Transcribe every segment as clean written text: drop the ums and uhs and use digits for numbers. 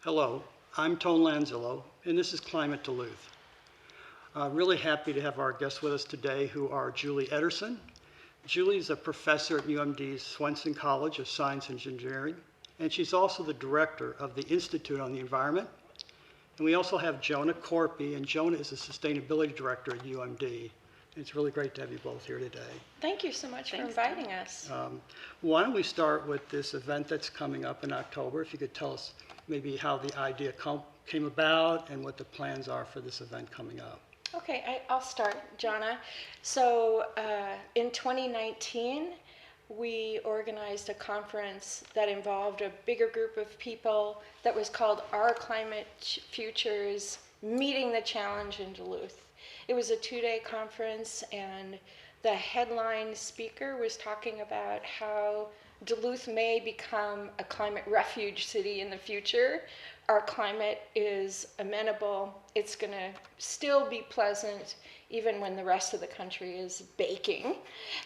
Hello, I'm Tone Lanzillo, and this is Climate-Duluth. Really happy to have our guests with us today who are Julie Etterson. Julie is a professor at UMD's Swenson College of Science and Engineering, and she's also the director of the Institute on the Environment. And we also have Jonna Korpi, and Jonna is the sustainability director at UMD. It's really great to have you both here today. Thank you so much for inviting us. Why don't we start with this event that's coming up in October? If you could tell us maybe how the idea came about and what the plans are for this event coming up. Okay, I'll start, Jonna. So in 2019, we organized a conference that involved a bigger group of people that was called Our Climate Futures Meeting the Challenge in Duluth. It was a 2-day conference, and the headline speaker was talking about how Duluth may become a climate refuge city in the future. Our climate is amenable. It's going to still be pleasant even when the rest of the country is baking.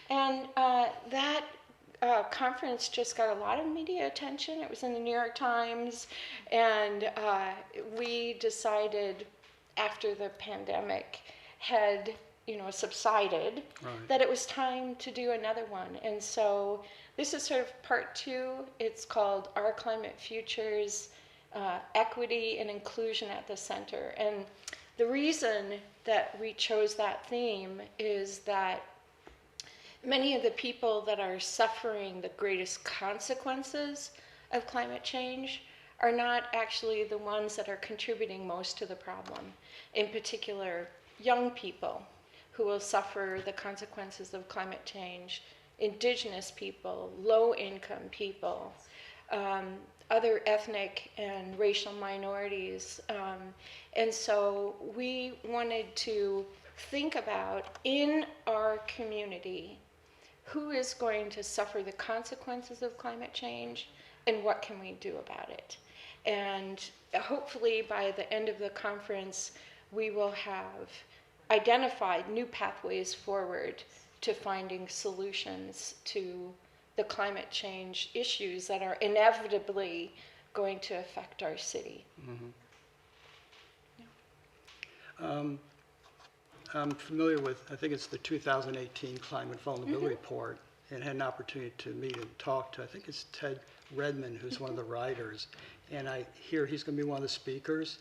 And that conference just got a lot of media attention. It was in the New York Times, and we decided after the pandemic had subsided, right, that it was time to do another one. And so this is sort of part 2. It's called Our Climate Futures, Equity and Inclusion at the Center. And the reason that we chose that theme is that many of the people that are suffering the greatest consequences of climate change are not actually the ones that are contributing most to the problem. In particular, young people who will suffer the consequences of climate change, indigenous people, low-income people, other ethnic and racial minorities. And so we wanted to think about, in our community, who is going to suffer the consequences of climate change and what can we do about it? And hopefully by the end of the conference, we will have identified new pathways forward to finding solutions to the climate change issues that are inevitably going to affect our city. Mm-hmm. Yeah. I'm familiar with, I think it's the 2018 Climate Vulnerability Report, and had an opportunity to meet and talk to, I think it's Ted Redmond, who's one of the writers, and I hear he's going to be one of the speakers.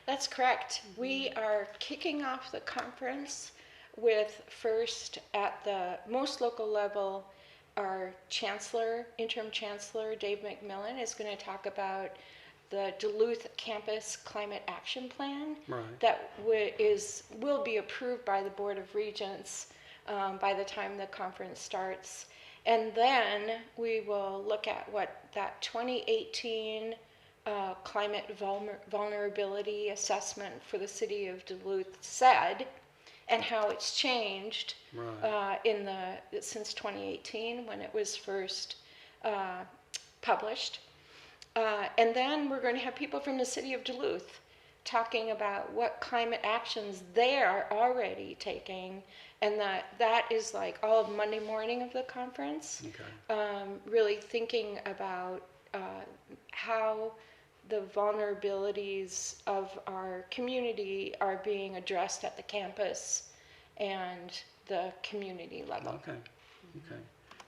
That's correct. We are kicking off the conference with, first at the most local level, our chancellor, interim chancellor, Dave McMillan, is going to talk about the Duluth Campus Climate Action Plan, right, that will be approved by the Board of Regents by the time the conference starts. And then we will look at what that 2018 climate vulnerability assessment for the city of Duluth said, and how it's changed, right, since 2018 when it was first published. And then we're going to have people from the city of Duluth talking about what climate actions they are already taking, and that is like all of Monday morning of the conference. Okay. Really thinking about how the vulnerabilities of our community are being addressed at the campus and the community level. Okay. Okay.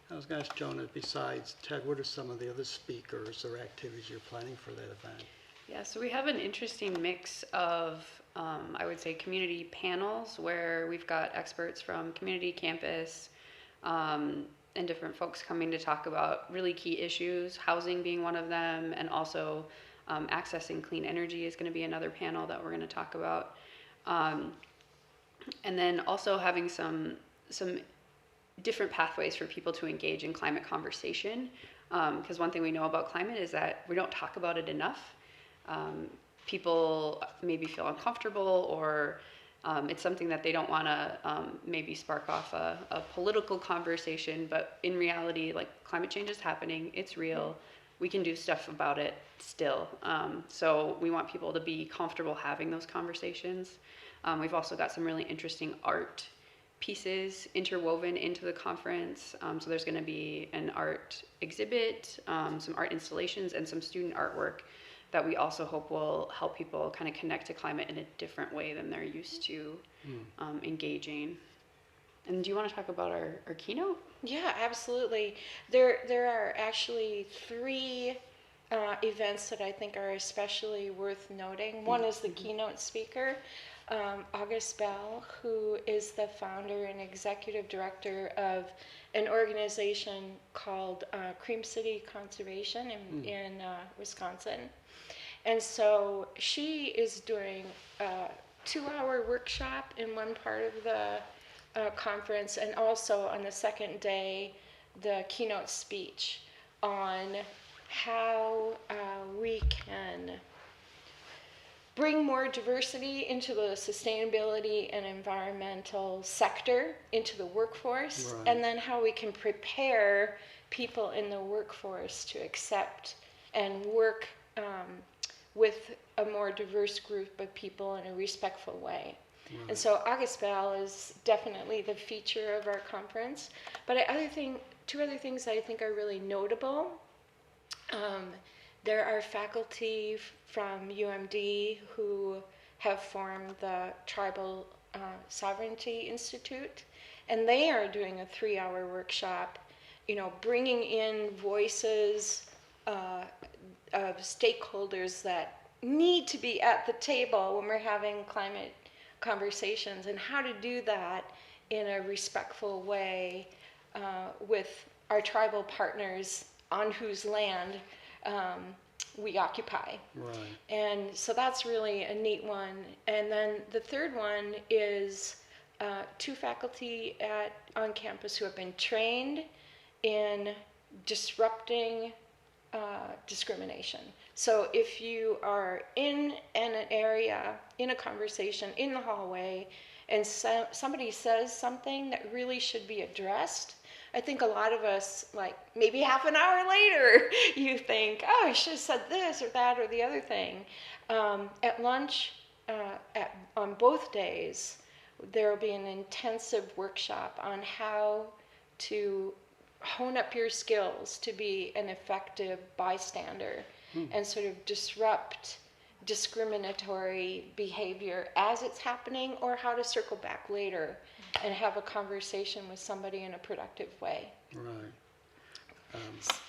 I was going to ask Jonna, besides Ted, what are some of the other speakers or activities you're planning for that event? Yeah, so we have an interesting mix of, I would say, community panels where we've got experts from community, campus, and different folks coming to talk about really key issues, housing being one of them, and also accessing clean energy is going to be another panel that we're going to talk about. And then also having some different pathways for people to engage in climate conversation, because one thing we know about climate is that we don't talk about it enough. People maybe feel uncomfortable, or it's something that they don't want to maybe spark off a political conversation, but in reality, like, climate change is happening, it's real, we can do stuff about it still. So we want people to be comfortable having those conversations. We've also got some really interesting art pieces interwoven into the conference. So there's going to be an art exhibit, some art installations, and some student artwork that we also hope will help people kind of connect to climate in a different way than they're used to engaging. And do you want to talk about our keynote? Yeah, absolutely. There are actually three events that I think are especially worth noting. One is the keynote speaker, August Bell, who is the founder and executive director of an organization called Cream City Conservation in Wisconsin. And so she is doing a 2-hour workshop in one part of the conference, and also on the second day, the keynote speech on how we can bring more diversity into the sustainability and environmental sector, into the workforce, Right. and then how we can prepare people in the workforce to accept and work with a more diverse group of people in a respectful way. Right. And so August Bell is definitely the feature of our conference. But two other things I think are really notable. There are faculty from UMD who have formed the Tribal Sovereignty Institute, and they are doing a 3-hour workshop, bringing in voices of stakeholders that need to be at the table when we're having climate conversations, and how to do that in a respectful way with our tribal partners on whose land we occupy. Right. And so that's really a neat one. And then the third one is two faculty on campus who have been trained in disrupting discrimination. So if you are in an area, in a conversation, in the hallway, and somebody says something that really should be addressed, I think a lot of us, like maybe half an hour later, you think, oh, I should have said this or that or the other thing. At lunch, on both days, there will be an intensive workshop on how to hone up your skills to be an effective bystander and sort of disrupt discriminatory behavior as it's happening, or how to circle back later and have a conversation with somebody in a productive way. Right.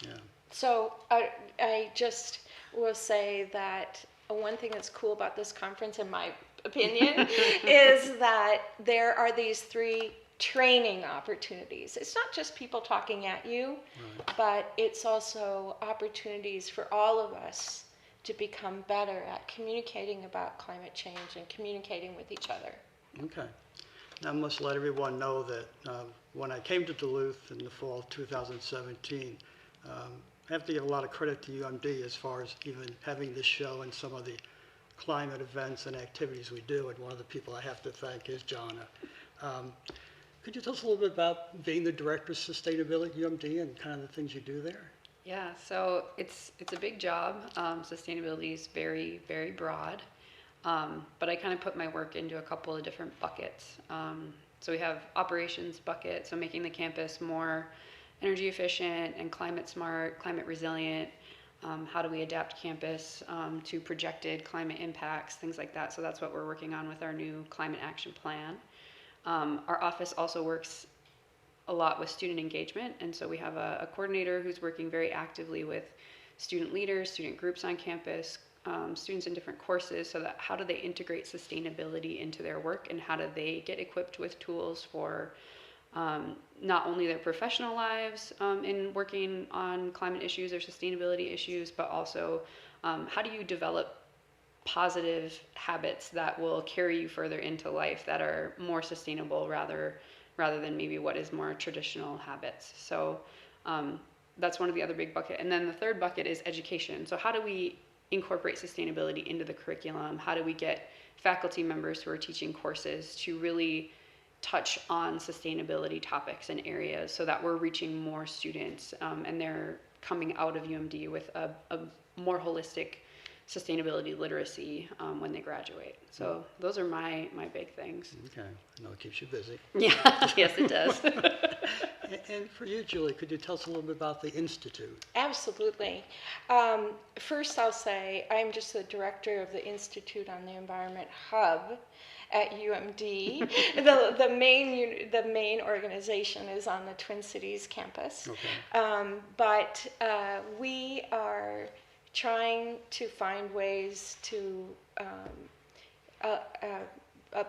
Yeah. So I just will say that one thing that's cool about this conference, in my opinion, is that there are these three training opportunities. It's not just people talking at you, right, but it's also opportunities for all of us to become better at communicating about climate change and communicating with each other. Okay. Now I must let everyone know that when I came to Duluth in the fall of 2017, I have to give a lot of credit to UMD as far as even having this show and some of the climate events and activities we do. And one of the people I have to thank is Jonna. Could you tell us a little bit about being the Director of Sustainability at UMD and kind of the things you do there? Yeah, so it's a big job. Sustainability is very, very broad, but I kind of put my work into a couple of different buckets. So we have operations bucket, so making the campus more energy efficient and climate smart, climate resilient. How do we adapt campus to projected climate impacts, things like that. So that's what we're working on with our new climate action plan. Our office also works a lot with student engagement, and so we have a coordinator who's working very actively with student leaders, student groups on campus, students in different courses, so that how do they integrate sustainability into their work, and how do they get equipped with tools for not only their professional lives in working on climate issues or sustainability issues, but also how do you develop positive habits that will carry you further into life that are more sustainable rather than maybe what is more traditional habits. So that's one of the other big bucket. And then the third bucket is education. So how do we incorporate sustainability into the curriculum? How do we get faculty members who are teaching courses to really touch on sustainability topics and areas so that we're reaching more students and they're coming out of UMD with a more holistic sustainability literacy when they graduate. So those are my big things. Okay, I know it keeps you busy. Yeah, yes it does. And for you, Julie, could you tell us a little bit about the Institute? Absolutely. First, I'll say I'm just the director of the Institute on the Environment Hub at UMD. The main organization is on the Twin Cities campus. Okay. But we are trying to find ways to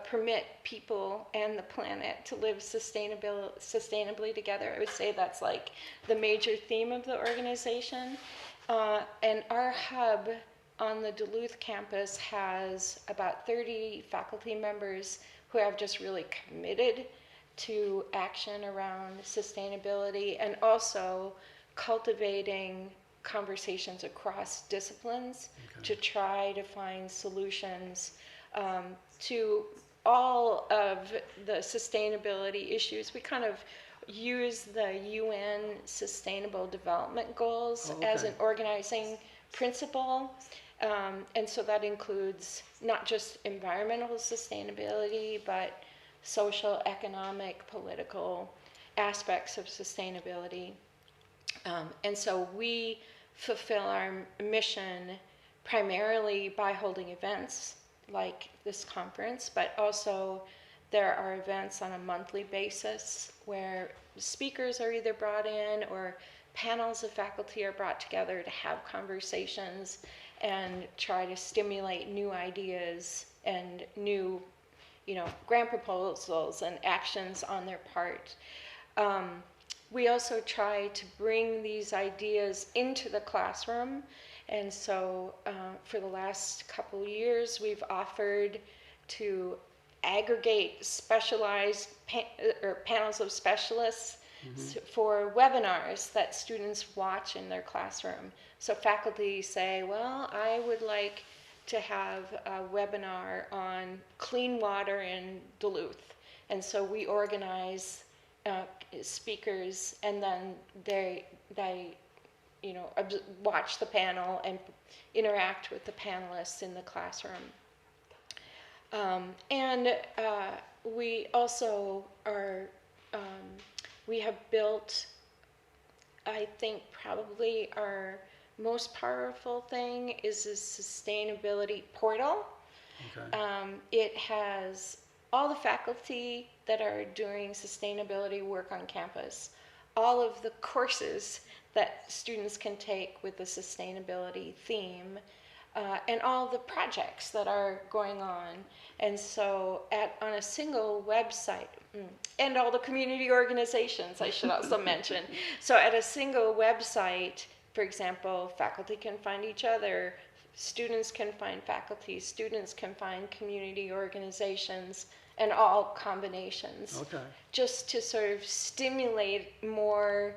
permit people and the planet to live sustainably together. I would say that's like the major theme of the organization. And our hub on the Duluth campus has about 30 faculty members who have just really committed to action around sustainability and also cultivating conversations across disciplines to try to find solutions to all of the sustainability issues. We kind of use the UN Sustainable Development Goals as an organizing principle. And so that includes not just environmental sustainability, but social, economic, political aspects of sustainability. And so we fulfill our mission primarily by holding events like this conference, but also there are events on a monthly basis where speakers are either brought in or panels of faculty are brought together to have conversations and try to stimulate new ideas and new, grant proposals and actions on their part. We also try to bring these ideas into the classroom. And so for the last couple of years, we've offered to aggregate specialized panels of specialists for webinars that students watch in their classroom. So faculty say, well, I would like to have a webinar on clean water in Duluth. And so we organize speakers, and then they watch the panel and interact with the panelists in the classroom. We also we have built, I think probably our most powerful thing is a sustainability portal. It has all the faculty that are doing sustainability work on campus, all of the courses that students can take with the sustainability theme, and all the projects that are going on. And so on a single website, and all the community organizations, I should also mention. So at a single website, for example, faculty can find each other, students can find faculty, students can find community organizations, and all combinations. Just to sort of stimulate more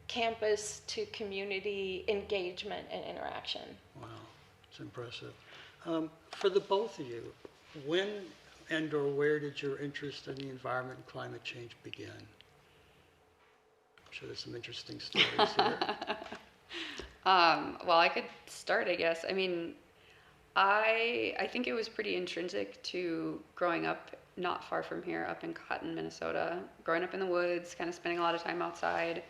campus to community engagement and interaction. Wow, it's impressive. For the both of you, when and or where did your interest in the environment and climate change begin? I'm sure there's some interesting stories here. Well, I could start, I guess. I mean, I think it was pretty intrinsic to growing up not far from here, up in Cotton, Minnesota, growing up in the woods, kind of spending a lot of time outside,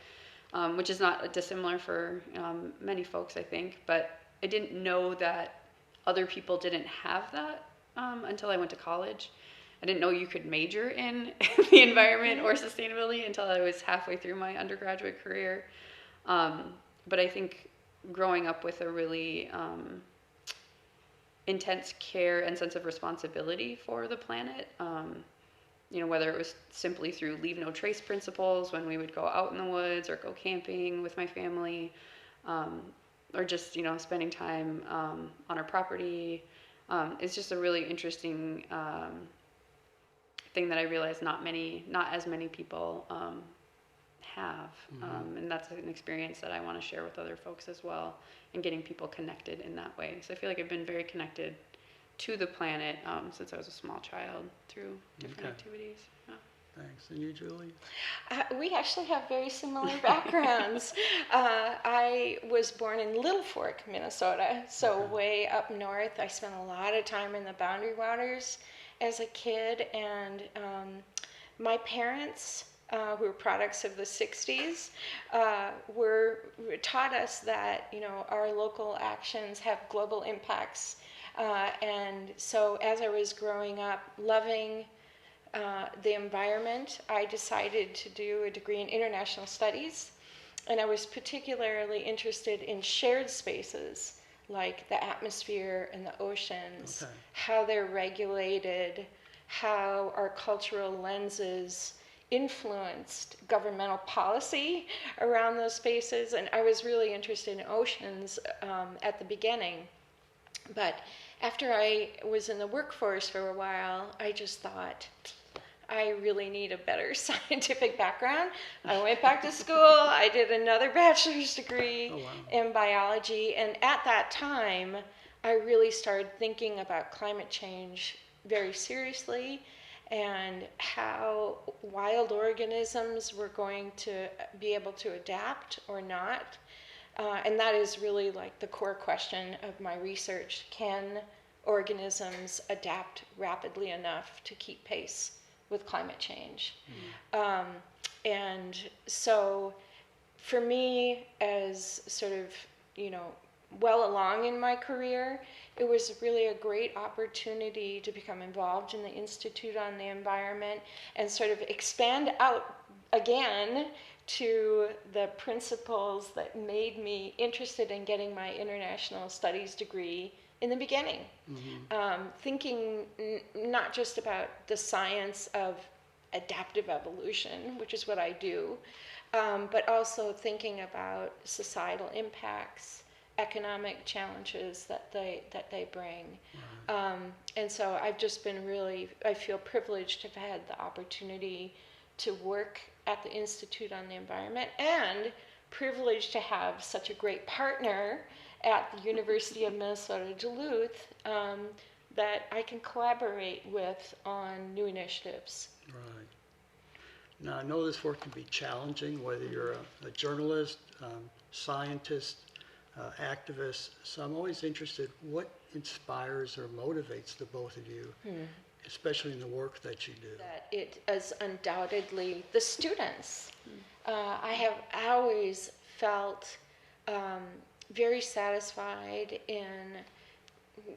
which is not dissimilar for many folks, I think. But I didn't know that other people didn't have that until I went to college. I didn't know you could major in the environment or sustainability until I was halfway through my undergraduate career. But I think growing up with a really intense care and sense of responsibility for the planet, whether it was simply through leave no trace principles when we would go out in the woods or go camping with my family, or just, spending time on our property. It's just a really interesting thing that I realized not as many people have. And that's an experience that I want to share with other folks as well, and getting people connected in that way. So I feel like I've been very connected to the planet since I was a small child through different activities. Yeah. Thanks. And you, Julie? We actually have very similar backgrounds. I was born in Little Fork, Minnesota, so way up north. I spent a lot of time in the Boundary Waters as a kid, and my parents who are products of the 60s, taught us that, our local actions have global impacts. And so as I was growing up, loving the environment, I decided to do a degree in international studies. And I was particularly interested in shared spaces, like the atmosphere and the oceans, Okay. how they're regulated, how our cultural lenses influenced governmental policy around those spaces. And I was really interested in oceans at the beginning. But after I was in the workforce for a while, I just thought, I really need a better scientific background. I went back to school. I did another bachelor's degree in biology. And at that time, I really started thinking about climate change very seriously and how wild organisms were going to be able to adapt or not. And that is really like the core question of my research. Can organisms adapt rapidly enough to keep pace with climate change? And so for me, as sort of, well along in my career, it was really a great opportunity to become involved in the Institute on the Environment and sort of expand out again to the principles that made me interested in getting my international studies degree in the beginning. Thinking not just about the science of adaptive evolution, which is what I do, but also thinking about societal impacts, economic challenges that they bring. And so I've just been I feel privileged to have had the opportunity to work at the Institute on the Environment, and privileged to have such a great partner at the University of Minnesota-Duluth that I can collaborate with on new initiatives. Right. Now, I know this work can be challenging, whether you're a journalist, scientist, activist. So I'm always interested, what inspires or motivates the both of you, especially in the work that you do? That it is undoubtedly the students. I have always felt very satisfied in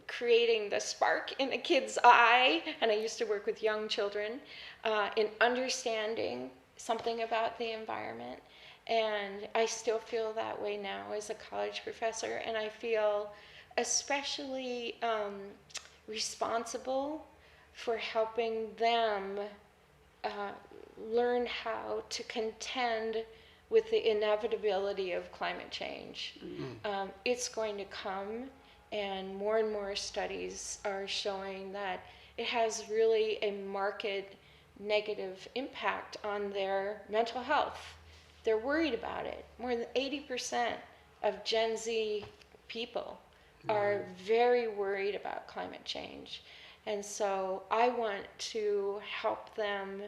creating the spark in a kid's eye, and I used to work with young children, in understanding something about the environment. And I still feel that way now as a college professor, and I feel especially responsible for helping them learn how to contend with the inevitability of climate change. It's going to come, and more studies are showing that it has really a marked negative impact on their mental health. They're worried about it. More than 80% of Gen Z people are very worried about climate change. And so I want to help them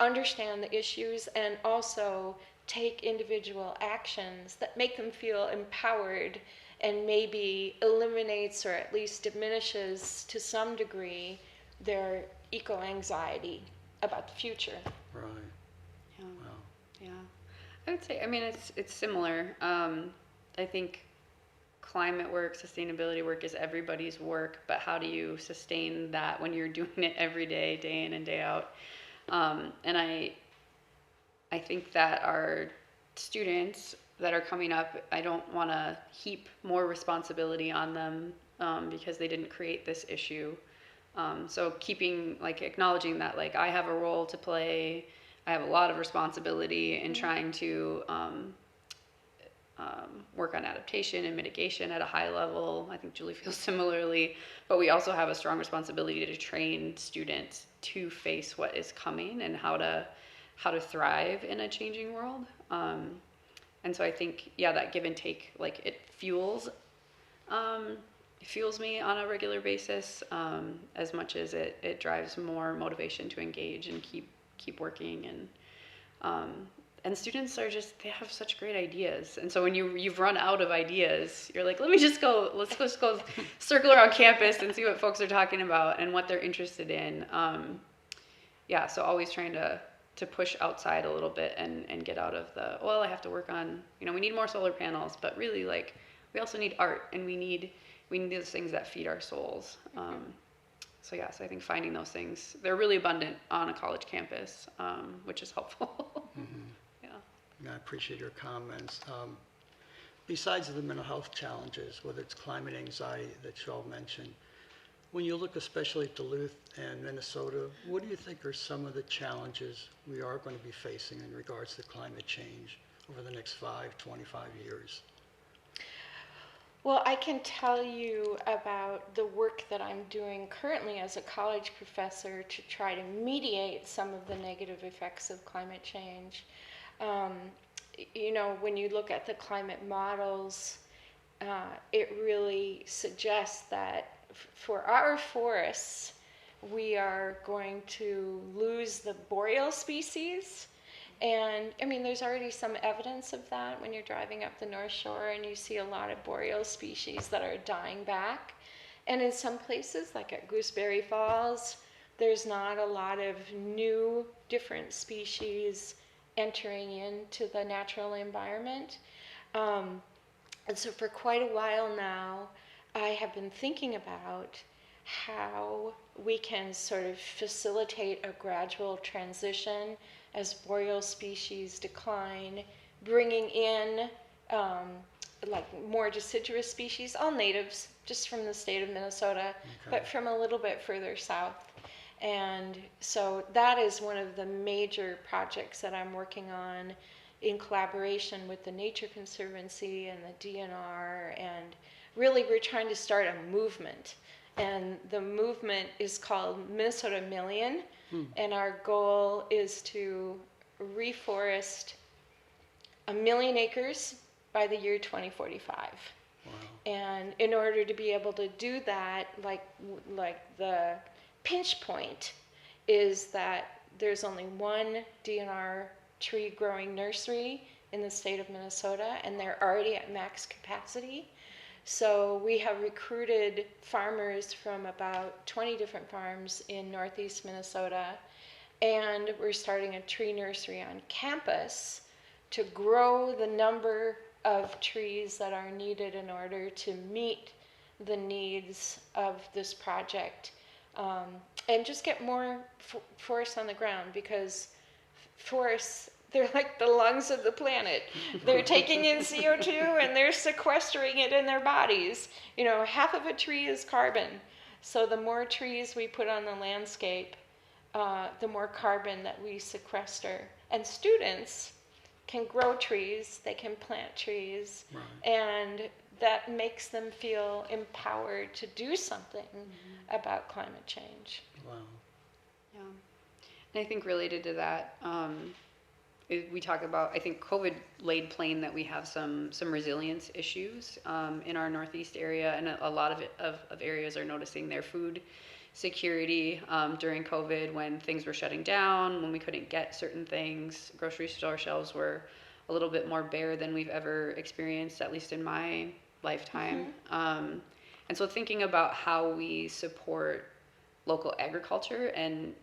understand the issues and also take individual actions that make them feel empowered and maybe eliminates or at least diminishes to some degree their eco-anxiety about the future. Right. Yeah. Wow. Yeah. I would say, I mean, it's similar. I think climate work, sustainability work is everybody's work, but how do you sustain that when you're doing it every day, day in and day out? And I think that our students that are coming up, I don't want to heap more responsibility on them because they didn't create this issue. So acknowledging that, I have a role to play, I have a lot of responsibility in trying to work on adaptation and mitigation at a high level. I think Julie feels similarly, but we also have a strong responsibility to train students to face what is coming and how to thrive in a changing world. And so I think, that give and take, it fuels me on a regular basis as much as it drives more motivation to engage and keep working. And students they have such great ideas. And so when you've run out of ideas, you're like, let's just go circle around campus and see what folks are talking about and what they're interested in. So always trying to to push outside a little bit and get out of the, well, I have to work on, we need more solar panels, but really like we also need art, and we need those things that feed our souls. So yes, I think finding those things, they're really abundant on a college campus, which is helpful. Yeah. I appreciate your comments. Besides the mental health challenges, whether it's climate anxiety that you all mentioned, when you look especially at Duluth and Minnesota, what do you think are some of the challenges we are going to be facing in regards to climate change over the next 5, 25 years? Well, I can tell you about the work that I'm doing currently as a college professor to try to mediate some of the negative effects of climate change. When you look at the climate models, it really suggests that for our forests, we are going to lose the boreal species. And I mean, there's already some evidence of that when you're driving up the North Shore and you see a lot of boreal species that are dying back. And in some places, like at Gooseberry Falls, there's not a lot of new, different species entering into the natural environment. And so for quite a while now, I have been thinking about how we can sort of facilitate a gradual transition as boreal species decline, bringing in like more deciduous species, all natives, just from the state of Minnesota, but from a little bit further south. And so that is one of the major projects that I'm working on in collaboration with the Nature Conservancy and the DNR. And really, we're trying to start a movement. And the movement is called Minnesota Million. And our goal is to reforest 1 million acres by the year 2045. Wow. And in order to be able to do that, like the pinch point is that there's only one DNR tree growing nursery in the state of Minnesota, and they're already at max capacity. So we have recruited farmers from about 20 different farms in northeast Minnesota, and we're starting a tree nursery on campus to grow the number of trees that are needed in order to meet the needs of this project, and just get more forests on the ground, because forests, they're like the lungs of the planet. They're taking in CO2 and they're sequestering it in their bodies. Half of a tree is carbon. So the more trees we put on the landscape, the more carbon that we sequester. And students can grow trees, they can plant trees, Right. and that makes them feel empowered to do something about climate change. Wow. Yeah. And I think related to that, we talk about, I think COVID laid plain that we have some resilience issues in our northeast area, and a lot of areas are noticing their food security during COVID, when things were shutting down, when we couldn't get certain things. Grocery store shelves were a little bit more bare than we've ever experienced, at least in my lifetime. And so thinking about how we support local agriculture, and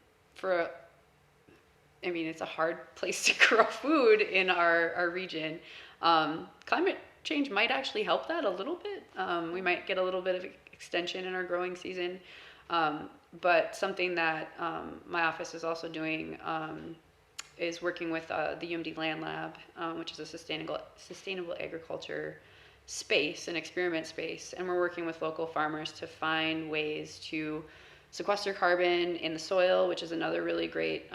it's a hard place to grow food in our region. Climate change might actually help that a little bit. We might get a little bit of extension in our growing season. But something that my office is also doing is working with the UMD Land Lab, which is a sustainable agriculture space, an experiment space. And we're working with local farmers to find ways to sequester carbon in the soil, which is another really great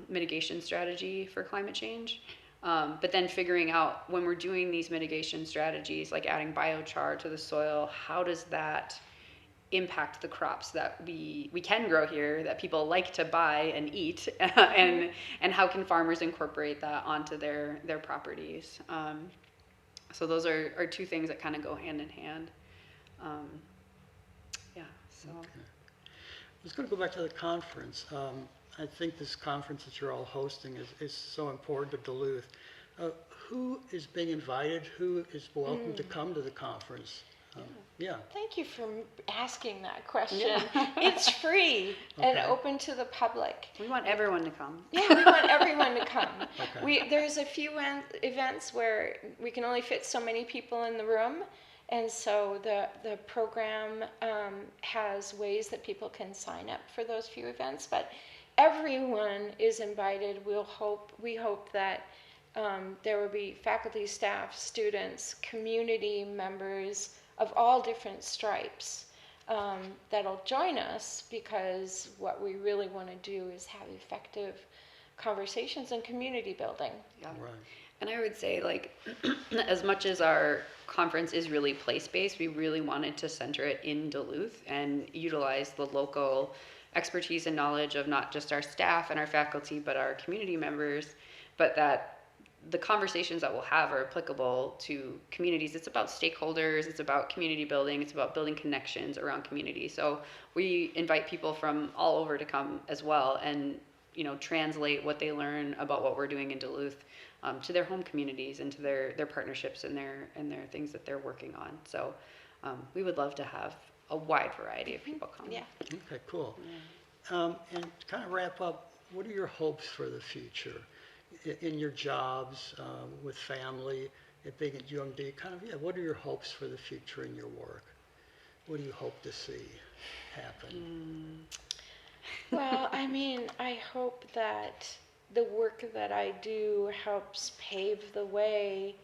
mitigation strategy for climate change. But then figuring out, when we're doing these mitigation strategies, like adding biochar to the soil, how does that impact the crops that we can grow here, that people like to buy and eat, and how can farmers incorporate that onto their properties? So those are two things that kind of go hand in hand. Okay. I was going to go back to the conference. I think this conference that you're all hosting is so important to Duluth. Who is being invited? Who is welcome to come to the conference? Yeah. Thank you for asking that question. It's free and Okay. open to the public. We want everyone to come. Yeah, we want everyone to come. Okay. There's a few events where we can only fit so many people in the room, and so the program has ways that people can sign up for those few events. But everyone is invited. We hope that there will be faculty, staff, students, community members of all different stripes that'll join us, because what we really want to do is have effective conversations and community building. Yeah. Right. And I would say, like, as much as our conference is really place-based, we really wanted to center it in Duluth and utilize the local expertise and knowledge of not just our staff and our faculty, but our community members, but that the conversations that we'll have are applicable to communities. It's about stakeholders, it's about community building, it's about building connections around community. So we invite people from all over to come as well and, you know, translate what they learn about what we're doing in Duluth to their home communities and to their partnerships and their things that they're working on. So we would love to have a wide variety of people come. Yeah. Okay, cool. And to kind of wrap up, what are your hopes for the future in your jobs, with family, being at UMD? What are your hopes for the future in your work? What do you hope to see happen? Well, I mean, I hope that the work that I do helps pave the way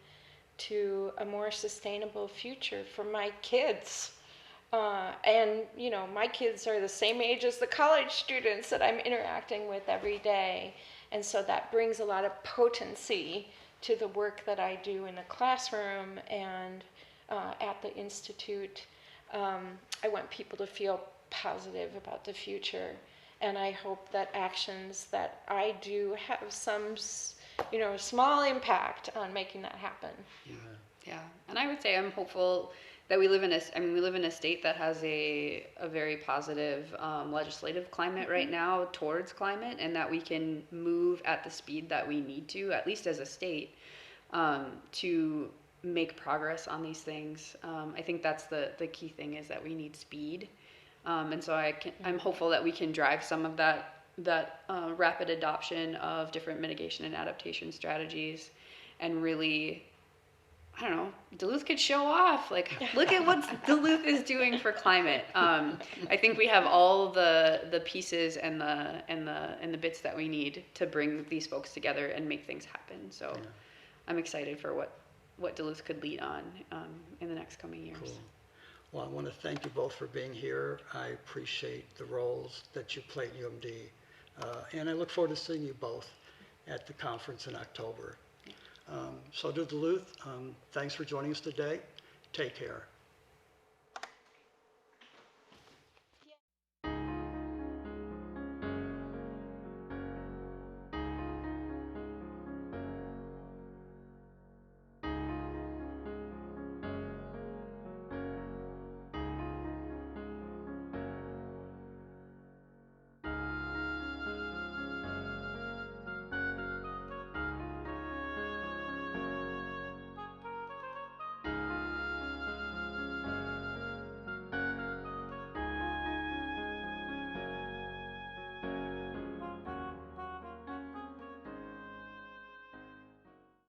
to a more sustainable future for my kids. And, you know, my kids are the same age as the college students that I'm interacting with every day. And so that brings a lot of potency to the work that I do in the classroom and at the Institute. I want people to feel positive about the future. And I hope that actions that I do have some, you know, small impact on making that happen. Yeah, and I would say I'm hopeful that we live in a state that has a very positive legislative climate right now towards climate, and that we can move at the speed that we need to, at least as a state, to make progress on these things. I think that's the key thing, is that we need speed. And so I'm hopeful that we can drive some of that rapid adoption of different mitigation and adaptation strategies, and really, I don't know, Duluth could show off. Like, look at what Duluth is doing for climate. I think we have all the pieces and the bits that we need to bring these folks together and make things happen. So I'm excited for what Duluth could lead on in the next coming years. Cool. Well, I want to thank you both for being here. I appreciate the roles that you play at UMD. And I look forward to seeing you both at the conference in October. So to Duluth, thanks for joining us today. Take care.